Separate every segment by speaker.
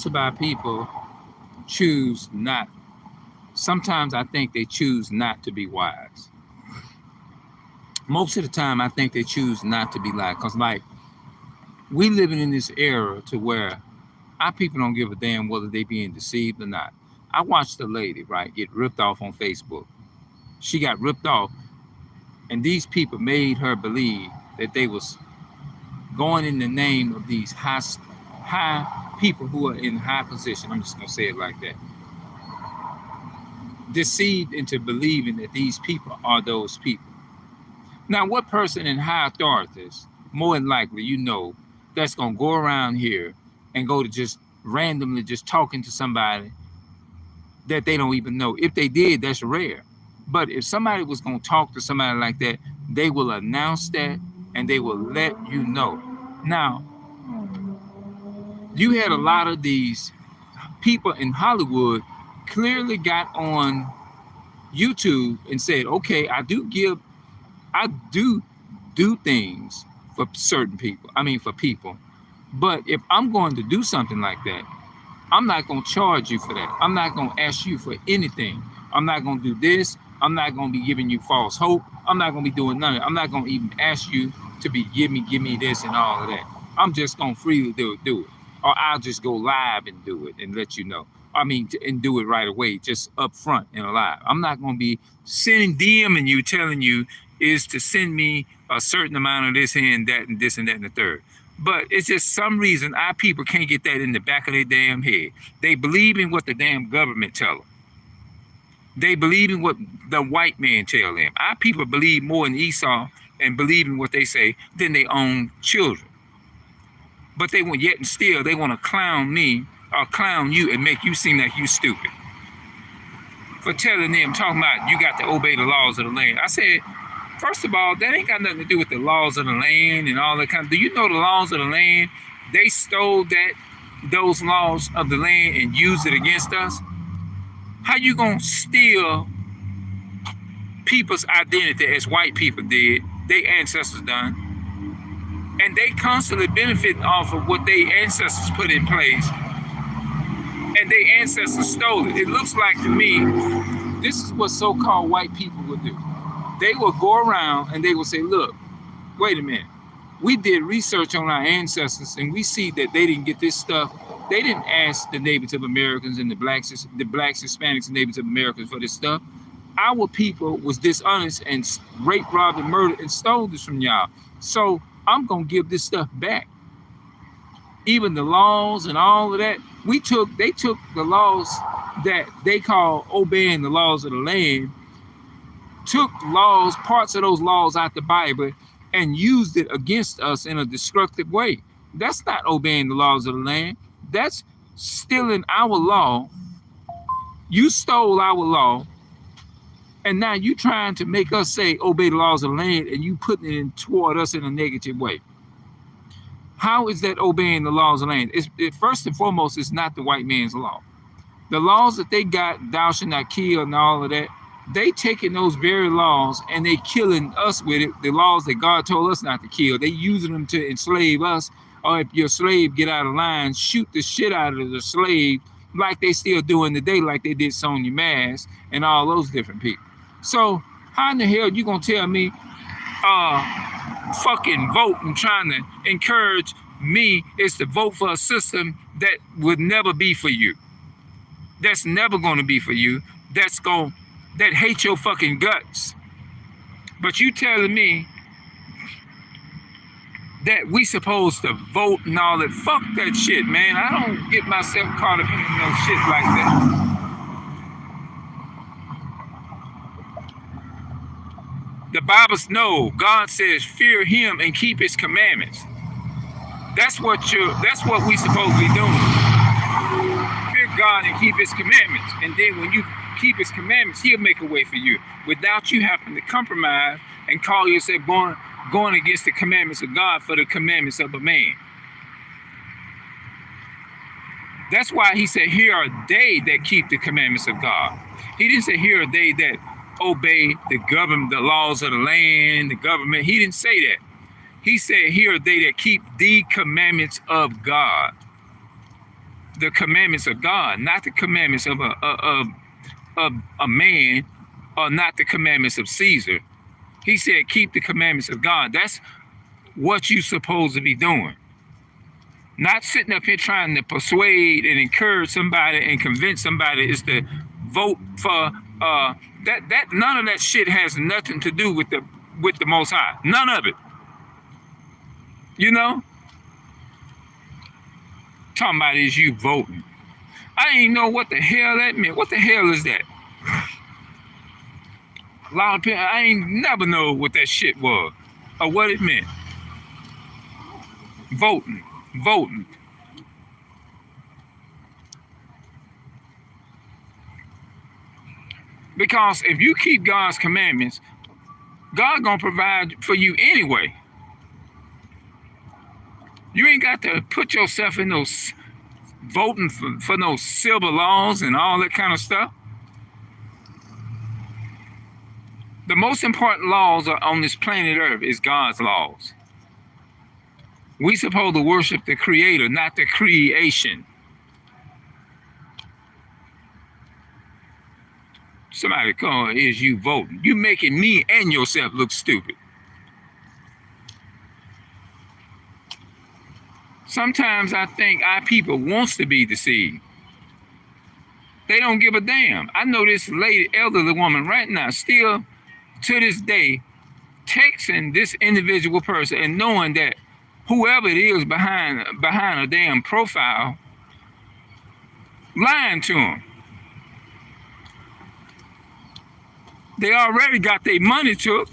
Speaker 1: most of our people choose not. Sometimes I think they choose not to be wise. Most of the time, I think they choose not to be lied. Cause like we living in this era to where our people don't give a damn whether they being deceived or not. I watched a lady right get ripped off on Facebook. She got ripped off, and these people made her believe that they was going in the name of these high people who are in high position. I'm just gonna say it like that. Deceived into believing that these people are those people. Now, what person in high authorities, more than likely, that's gonna go around here and go to just randomly just talking to somebody that they don't even know? If they did, that's rare. But if somebody was gonna talk to somebody like that, they will announce that and they will let you know. Now, you had a lot of these people in Hollywood clearly got on YouTube and said, okay, I do things for certain people. I mean, for people. But if I'm going to do something like that, I'm not going to charge you for that. I'm not going to ask you for anything. I'm not going to do this. I'm not going to be giving you false hope. I'm not going to be doing none of it. I'm not going to even ask you to be give me this and all of that. I'm just going to freely do it. Or I'll just go live and do it and let you know. I mean, and do it right away, just up front and live. I'm not going to be sending DMing you, telling you is to send me a certain amount of this and that and this and that and the third. But it's just some reason our people can't get that in the back of their damn head. They believe in what the damn government tell them. They believe in what the white man tell them. Our people believe more in Esau and believe in what they say than their own children. But they want yet and still they want to clown me or clown you and make you seem like you stupid for telling them, talking about you got to obey the laws of the land. I said, first of all, that ain't got nothing to do with the laws of the land and all that kind of. Do you know the laws of the land? They stole those laws of the land and used it against us. How you gonna steal people's identity as white people did? Their ancestors done. And they constantly benefit off of what their ancestors put in place. And their ancestors stole it. It looks like to me, this is what so-called white people would do. They will go around and they will say, look, wait a minute. We did research on our ancestors and we see that they didn't get this stuff. They didn't ask the Native Americans and the blacks, Hispanics, and Native Americans for this stuff. Our people was dishonest and raped, robbed, and murdered and stole this from y'all. So I'm going to give this stuff back. Even the laws and all of that, they took the laws that they call obeying the laws of the land, took parts of those laws out the Bible and used it against us in a destructive way. That's not obeying the laws of the land. That's stealing our law. You stole our law, and now you trying to make us say obey the laws of the land, and you putting it in toward us in a negative way. How is that obeying the laws of the land? First and foremost, it's not the white man's law. The laws that they got, thou shalt not kill and all of that, they taking those very laws and they killing us with it. The laws that God told us not to kill, they using them to enslave us. Or if your slave get out of line, shoot the shit out of the slave like they still doing today, like they did Sonia Mass and all those different people. So how in the hell you gonna tell me fucking vote and trying to encourage me is to vote for a system that would never be for you? That's never gonna be for you. That hate your fucking guts. But you telling me that we supposed to vote and all that. Fuck that shit, man. I don't get myself caught up in no shit like that. The Bible no, God says fear him and keep his commandments. That's what we supposed to be doing. Fear God and keep his commandments. And then when you keep his commandments, he'll make a way for you without you having to compromise and call yourself going against the commandments of God for the commandments of a man. That's why he said, here are they that keep the commandments of God. He didn't say, here are they that obey the government, the laws of the land, the government. He didn't say that. He said, here are they that keep the commandments of God. the commandments of God, not the commandments of a man, or not the commandments of Caesar. He said, keep the commandments of God. That's what you're supposed to be doing. Not sitting up here trying to persuade and encourage somebody and convince somebody is to vote for that. None of that shit has nothing to do with the Most High. None of it. You know? Talking about is you voting. I ain't know what the hell that meant. What the hell is that? A lot of people, I ain't never know what that shit was or what it meant. Voting. Because if you keep God's commandments, God gonna provide for you anyway. You ain't got to put yourself in those voting for those civil laws and all that kind of stuff. The most important laws on this planet Earth is God's laws. We supposed to worship the Creator, not the creation. Somebody call is you voting. You making me and yourself look stupid. Sometimes I think our people wants to be deceived. They don't give a damn. I know this lady, elderly woman right now, still to this day, texting this individual person and knowing that whoever it is behind a damn profile, lying to them. They already got their money took.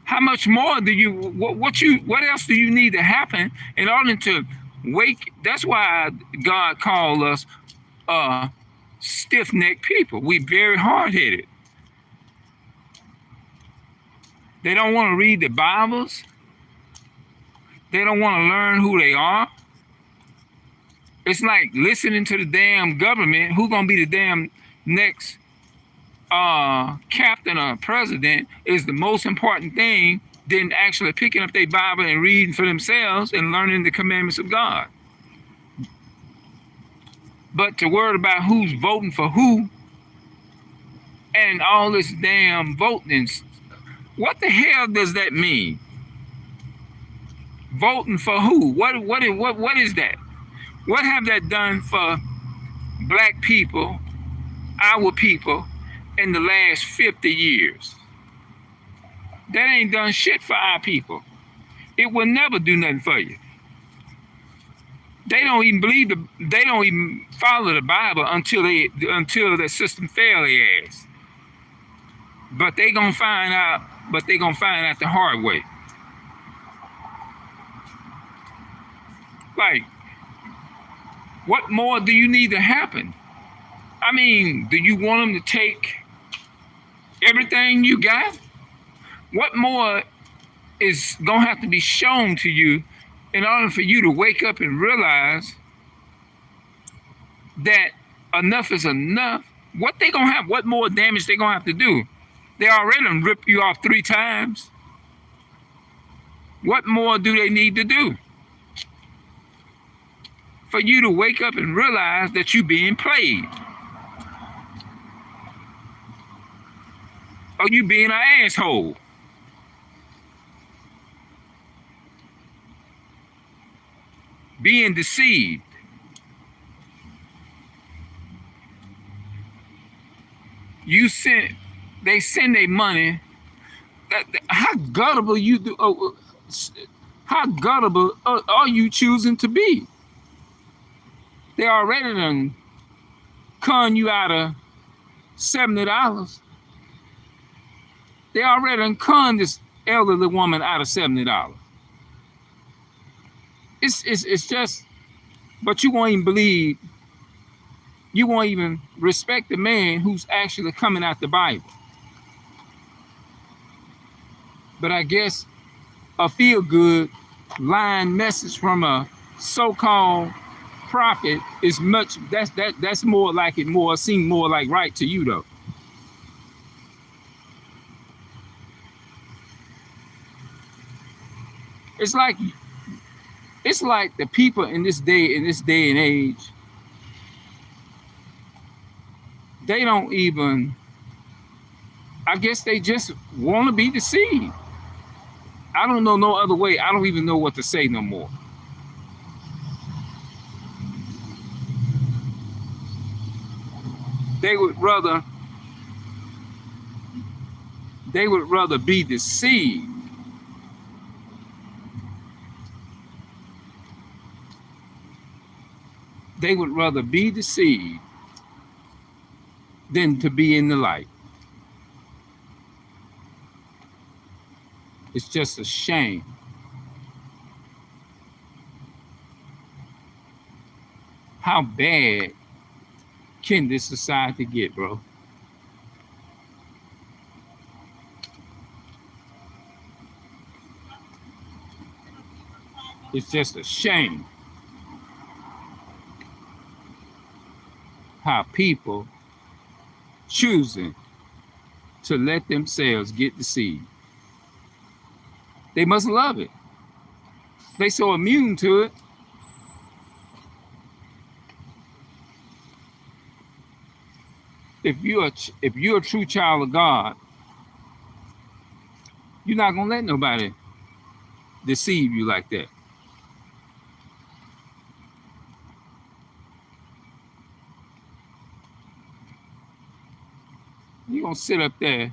Speaker 1: How much more do you, what else do you need to happen in order to wake? That's why God called us stiff-necked people. We very hard-headed. They don't want to read the Bibles. They don't want to learn who they are. It's like listening to the damn government. Who gonna be the damn next captain or president is the most important thing than actually picking up their Bible and reading for themselves and learning the commandments of God. But to worry about who's voting for who and all this damn voting, what the hell does that mean? Voting for who? What is that? What have that done for black people, our people, in the last 50 years? That ain't done shit for our people. It will never do nothing for you. They don't even they don't even follow the Bible until the system fail their ass. But they gonna find out the hard way. Like, what more do you need to happen? I mean, do you want them to take everything you got? What more is gonna have to be shown to you in order for you to wake up and realize that enough is enough? What they gonna have? What more damage they gonna have to do? They already done ripped you off 3 times. What more do they need to do for you to wake up and realize that you're being played? Or you being an asshole? Being deceived. They send their money. How gullible you do? How gullible are you choosing to be? They already done con you out of $70. They already done con this elderly woman out of $70. It's just, but you won't even believe, you won't even respect the man who's actually coming out the Bible. But I guess a feel-good lying message from a so-called prophet is much, that's more like it, more seem more like right to you though. It's like It's like the people in this day and age, they don't even, I guess they just want to be deceived. I don't know no other way. I don't even know what to say no more. They would rather be deceived than to be in the light. It's just a shame. How bad can this society get, bro? It's just a shame how people choosing to let themselves get deceived. They must love it. They so immune to it. If you're a true child of God, you're not gonna let nobody deceive you like that. You're gonna sit up there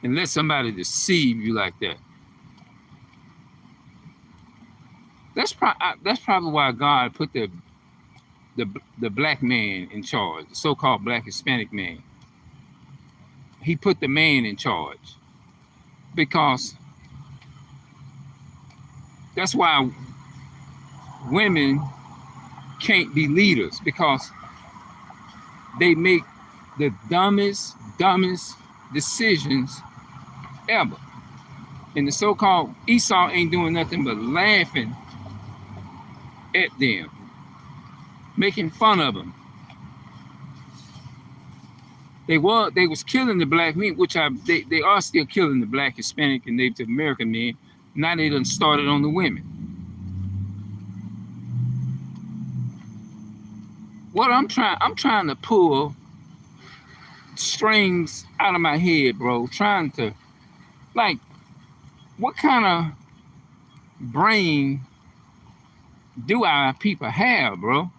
Speaker 1: and let somebody deceive you like that. That's probably why God put the black man in charge, the so-called black Hispanic man. He put the man in charge because that's why women can't be leaders, because they make the dumbest decisions ever. And the so-called Esau ain't doing nothing but laughing at them, making fun of them. They was killing the black men, which they are still killing the black, Hispanic, and Native American men. Now they done started on the women. What I'm trying to pull strings out of my head, bro. Trying to, like, what kind of brain do our people have, bro?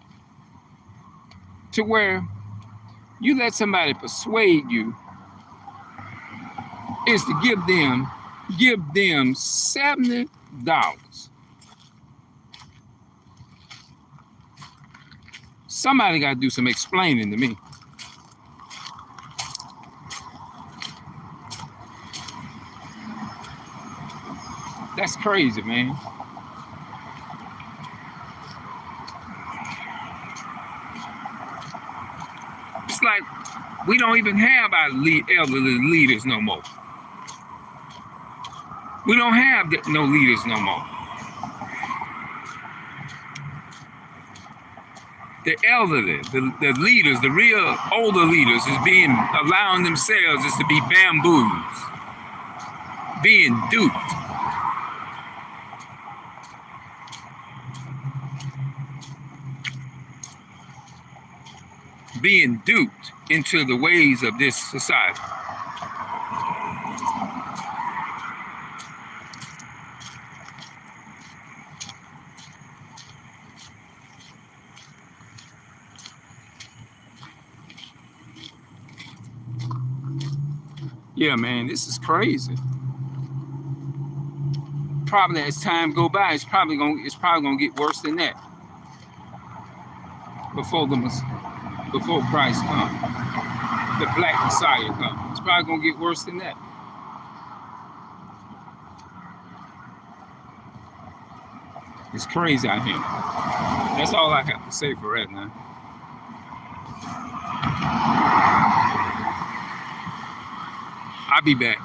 Speaker 1: To where you let somebody persuade you is to give them $70. Somebody got to do some explaining to me. That's crazy, man. It's like we don't even have our elderly leaders no more. We don't have no leaders no more. The elderly, the leaders, the real older leaders is allowing themselves is to be bamboozled, being duped. Being duped into the ways of this society. Yeah, man, this is crazy. Probably as time go by, it's probably gonna get worse than that. Before Christ comes, the Black Messiah comes. It's probably gonna get worse than that. It's crazy out here. That's all I have to say for right now. I'll be back.